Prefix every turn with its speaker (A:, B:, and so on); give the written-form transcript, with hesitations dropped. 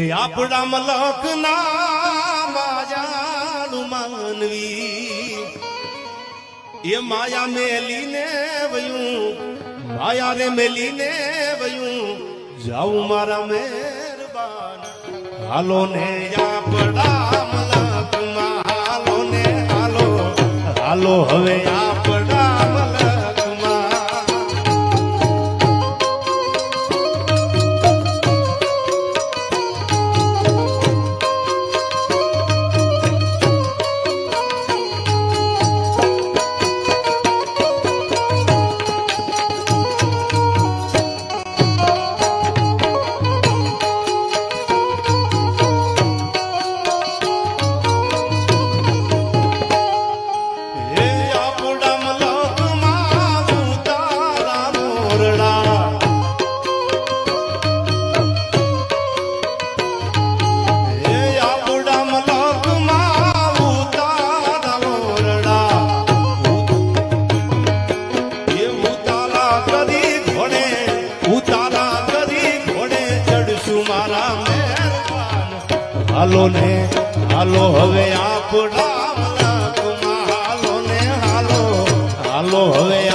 A: આપણા મલક ના માયાળુ માનવી એ માયા મેલીને વયું માયા રે મેલીને વયું જાઉં મારા મહેરબાન હાલો ને આપણા મલક માં હાલો ને હાલો હાલો હવે આપણા મલક માં હાલો ને હાલો હવે આપણા મલક માં હાલો ને હાલો હાલો હવે